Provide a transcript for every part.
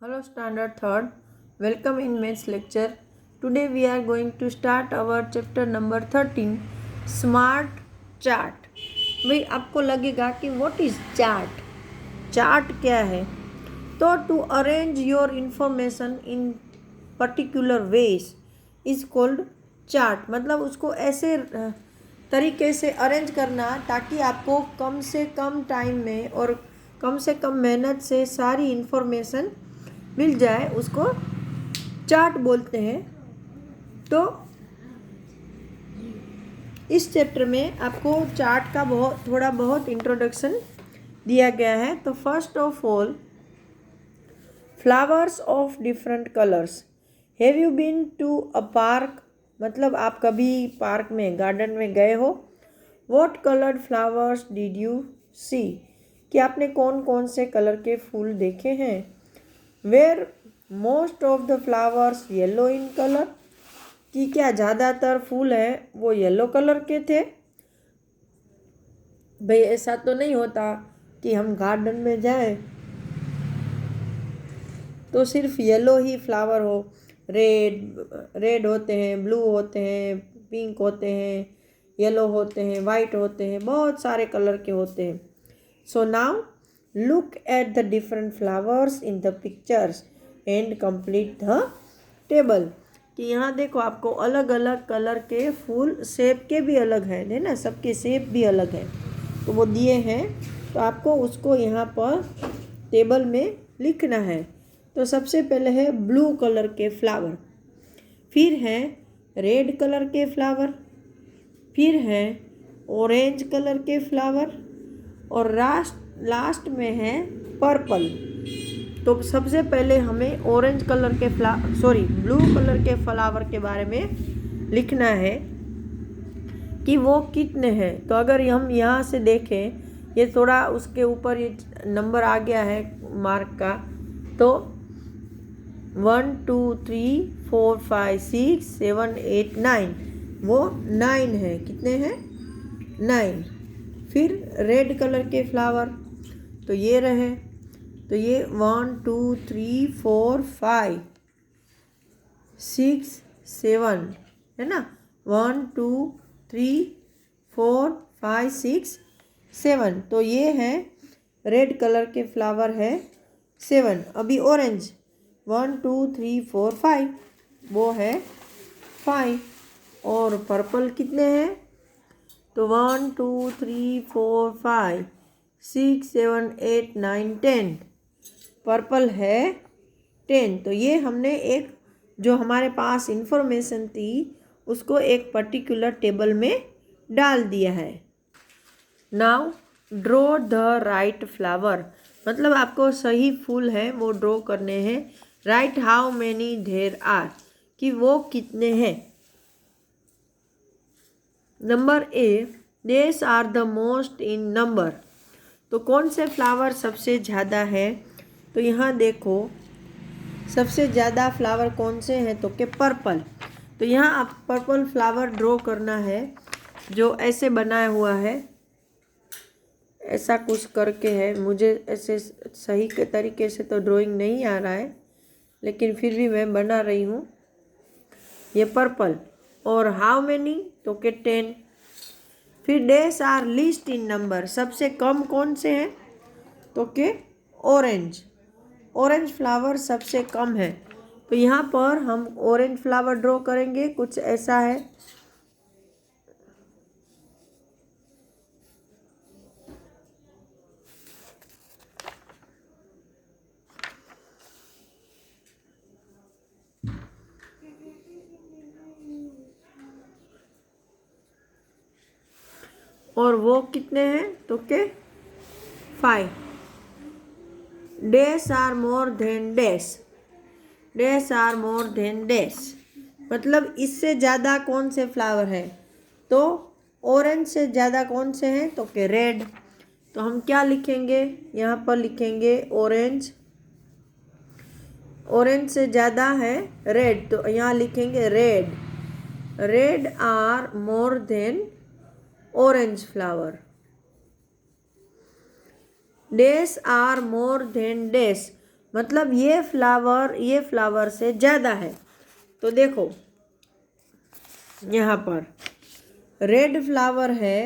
Hello Standard 3rd, welcome in maths lecture. Today we are going to start our chapter number 13 Smart Chart. भाई आपको लगेगा कि what is chart? Chart क्या है? तो to arrange your information in particular ways is called chart. मतलब उसको ऐसे तरीके से अरेंज करना ताकि आपको कम से कम टाइम में और कम से कम मेहनत से सारी इन्फॉर्मेशन मिल जाए, उसको चार्ट बोलते हैं। तो इस चैप्टर में आपको चार्ट का थोड़ा बहुत इंट्रोडक्शन दिया गया है। तो first of all, flowers of different colours. Have you been to a park? मतलब आप कभी पार्क में, गार्डन में गए हो। What coloured flowers did you see? कि आपने कौन कौन से कलर के फूल देखे हैं। Where most of the flowers yellow in colour? कि क्या ज़्यादातर फूल हैं वो येलो कलर के थे। भाई ऐसा तो नहीं होता कि हम गार्डन में जाएं तो सिर्फ येलो ही फ्लावर हो। रेड होते हैं, ब्लू होते हैं, पिंक होते हैं, येलो होते हैं, वाइट होते हैं, बहुत सारे कलर के होते हैं। So now look at the different flowers in the pictures and complete the table. कि यहाँ देखो, आपको अलग अलग कलर के फूल, शेप के भी अलग है ना, सबके शेप भी अलग है, तो वो दिए हैं। तो आपको उसको यहाँ पर टेबल में लिखना है। तो सबसे पहले है ब्लू कलर के फ्लावर, फिर है रेड कलर के फ्लावर, फिर है ऑरेंज कलर के फ्लावर, और लास्ट में है पर्पल। तो सबसे पहले हमें ऑरेंज कलर के ब्लू कलर के फ्लावर के बारे में लिखना है कि वो कितने हैं। तो अगर हम यहाँ से देखें, ये थोड़ा उसके ऊपर ये नंबर आ गया है मार्क का, तो 1 2 3 4 5 6 7 8 9, वो 9 है। कितने हैं? 9। फिर रेड कलर के फ्लावर, तो ये रहे, तो ये 1 2 3 4 5 6 7 है ना, 1 2 3 4 5 6 7। तो ये है रेड कलर के फ्लावर है 7। अभी ऑरेंज 1 2 3 4 5, वो है 5। और पर्पल कितने हैं? तो 1 2 3 4 5 6 7 8 9 10, पर्पल है 10। तो ये हमने एक, जो हमारे पास इंफॉर्मेशन थी, उसको एक पर्टिकुलर टेबल में डाल दिया है। Now draw the right flower. मतलब आपको सही फूल है वो ड्रॉ करने हैं। Right how many there are, कि वो कितने हैं। Number A, these are the most in number. तो कौन से फ्लावर सबसे ज़्यादा है? तो यहाँ देखो, सबसे ज़्यादा फ्लावर कौन से हैं? तो के पर्पल। तो यहाँ आप पर्पल फ्लावर ड्रॉ करना है, जो ऐसे बनाया हुआ है, ऐसा कुछ करके है। मुझे ऐसे सही के तरीके से तो ड्राइंग नहीं आ रहा है, लेकिन फिर भी मैं बना रही हूँ। ये पर्पल। और हाउ मैनी? तो के 10। फिर these are least in number. सबसे कम कौन से हैं? तो के ऑरेंज। ऑरेंज फ्लावर सबसे कम है। तो यहाँ पर हम ऑरेंज फ्लावर ड्रॉ करेंगे, कुछ ऐसा है। और वो कितने हैं? तो के 5। These are more than these. These are more than these, मतलब इससे ज़्यादा कौन से फ्लावर है? तो ऑरेंज से ज़्यादा कौन से हैं? तो के रेड। तो हम क्या लिखेंगे? यहाँ पर लिखेंगे ऑरेंज। ऑरेंज से ज़्यादा है रेड, तो यहाँ लिखेंगे red. Red are more than orange flower. These are more than these, मतलब ये फ्लावर से ज़्यादा है। तो देखो यहाँ पर रेड फ्लावर है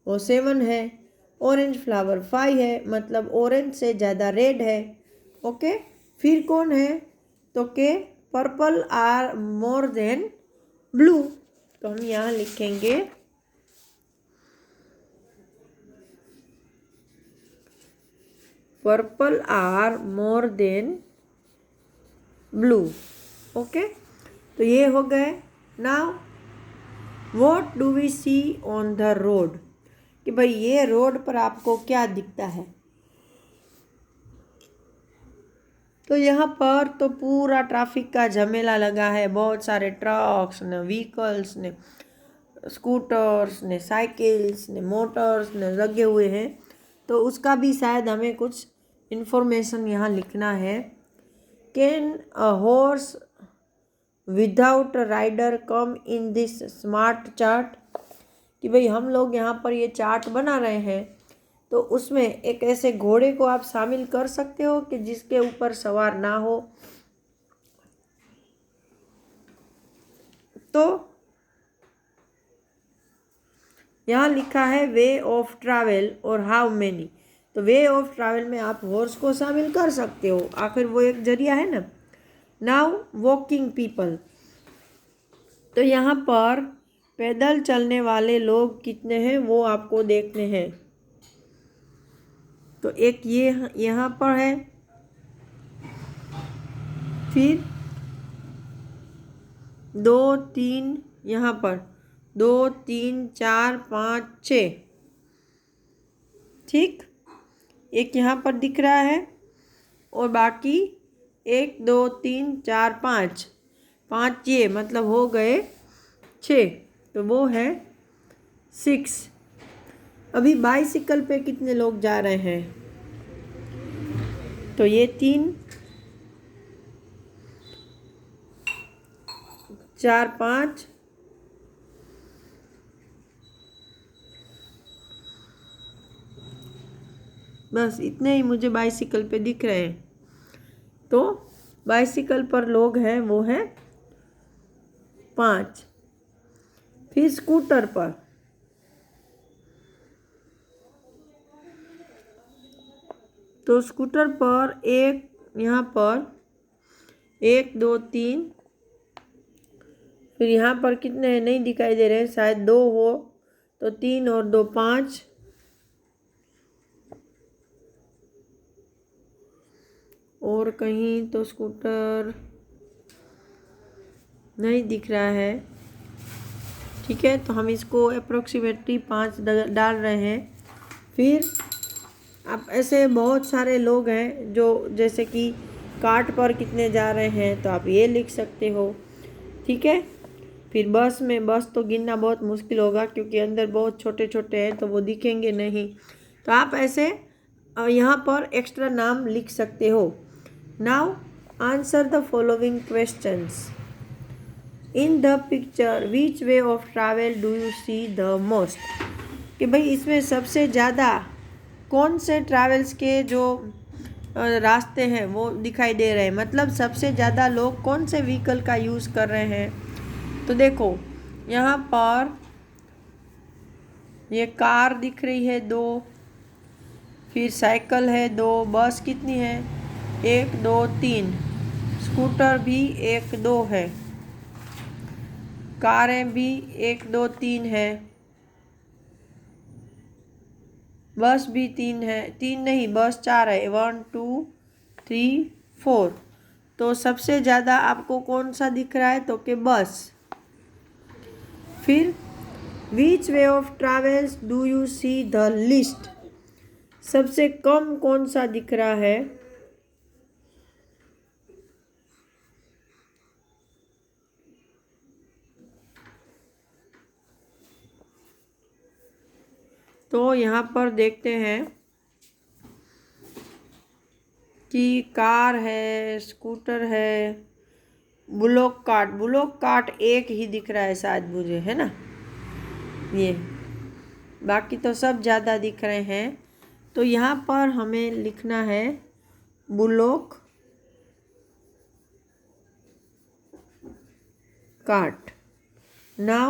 वो 7 है, ऑरेंज फ्लावर 5 है, मतलब ऑरेंज से ज़्यादा रेड है। ओके, फिर कौन है तो के purple are more than blue. तो हम यहाँ लिखेंगे purple are more than blue. Okay, तो ये हो गए। Now what do we see on the road, कि भाई ये रोड पर आपको क्या दिखता है। तो यहाँ पर तो पूरा ट्रैफिक का झमेला लगा है, बहुत सारे ट्रक्स ने, व्हीकल्स ने, स्कूटर्स ने, साइकिल्स ने, मोटर्स ने लगे हुए हैं। तो उसका भी शायद हमें कुछ इन्फॉर्मेशन यहाँ लिखना है। Can a horse without rider come in this smart chart, कि भाई हम लोग यहाँ पर ये चार्ट बना रहे हैं, तो उसमें एक ऐसे घोड़े को आप शामिल कर सकते हो कि जिसके ऊपर सवार ना हो। तो यहाँ लिखा है वे ऑफ ट्रैवल और हाउ मेनी। तो वे ऑफ ट्रैवल में आप हॉर्स को शामिल कर सकते हो, आखिर वो एक जरिया है ना। नाउ वॉकिंग पीपल, तो यहाँ पर पैदल चलने वाले लोग कितने हैं वो आपको देखने हैं। तो एक ये यहाँ पर है, फिर 2 3 यहाँ पर 2 3 4 5 6, ठीक, एक यहाँ पर दिख रहा है, और बाकी 1 2 3 4 5 5 ये मतलब हो गए 6, तो वो है 6। अभी बाइसिकल पे कितने लोग जा रहे हैं, तो ये 3 4 5 बस इतने ही मुझे बाइसिकल पे दिख रहे हैं। तो बाइसिकल पर लोग हैं वो है 5। फिर स्कूटर पर, तो स्कूटर पर एक यहाँ पर 1 2 3, फिर यहाँ पर कितने नहीं दिखाई दे रहे हैं, शायद 2 हो, तो 3 और 2 5, और कहीं तो स्कूटर नहीं दिख रहा है। ठीक है, तो हम इसको अप्रोक्सीमेटली 5 डाल रहे हैं। फिर आप ऐसे बहुत सारे लोग हैं जो जैसे कि कार्ट पर कितने जा रहे हैं, तो आप ये लिख सकते हो। ठीक है, फिर बस तो गिनना बहुत मुश्किल होगा क्योंकि अंदर बहुत छोटे छोटे हैं तो वो दिखेंगे नहीं। तो आप ऐसे यहाँ पर एक्स्ट्रा नाम लिख सकते हो। Now answer the following questions. In the picture which way of travel do you see the most, कि भाई इसमें सबसे ज़्यादा कौन से ट्रैवल्स के जो रास्ते हैं वो दिखाई दे रहे हैं, मतलब सबसे ज़्यादा लोग कौन से व्हीकल का यूज़ कर रहे हैं। तो देखो यहाँ पर ये कार दिख रही है 2, फिर साइकिल है 2, बस कितनी है 1 2 3, स्कूटर भी 1 2 है, कारें भी 1 2 3 है, बस भी 3 है, 3 नहीं बस 4 है, 1 2 3 4। तो सबसे ज़्यादा आपको कौन सा दिख रहा है, तो कि बस। फिर which way of travels do you see the list, सबसे कम कौन सा दिख रहा है, तो यहाँ पर देखते हैं कि कार है, स्कूटर है, बुलोक कार्ट एक ही दिख रहा है शायद मुझे, है ना ये, बाकी तो सब ज़्यादा दिख रहे हैं। तो यहाँ पर हमें लिखना है bullock cart. Now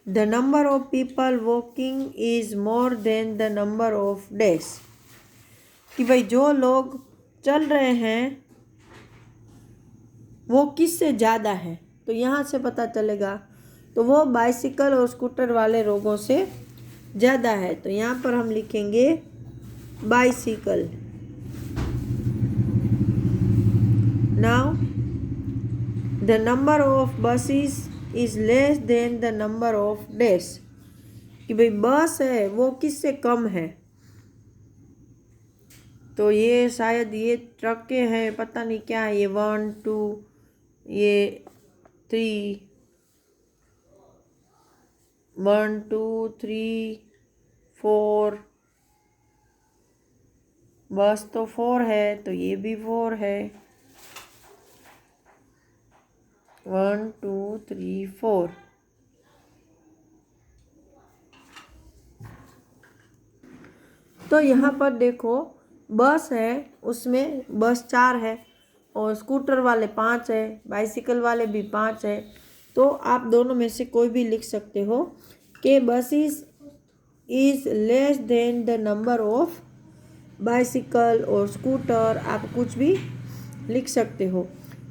the number of people walking is more than the number of days. कि भाई जो लोग चल रहे हैं वो किससे ज़्यादा है, तो यहाँ से पता चलेगा तो वो बाइसिकल और स्कूटर वाले लोगों से ज़्यादा है। तो यहाँ पर हम लिखेंगे bicycle. Now the number of buses is less than the number of days. कि भाई बस है वो किससे कम है, तो ये शायद ये ट्रकें हैं, पता नहीं क्या है, ये 1 2 ये 3 1 2 3 4 बस तो 4 है, तो ये भी 4 है। 1 2 3 4। तो यहाँ पर देखो बस है, उसमें बस 4 है और स्कूटर वाले 5 है, बाइसिकल वाले भी 5 है। तो आप दोनों में से कोई भी लिख सकते हो कि buses is less than the number of bicycle और स्कूटर, आप कुछ भी लिख सकते हो।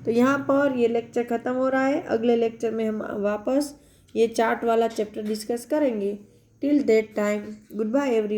तो यहाँ पर ये लेक्चर ख़त्म हो रहा है। अगले लेक्चर में हम वापस ये चार्ट वाला चैप्टर डिस्कस करेंगे। Till that time good bye everyone.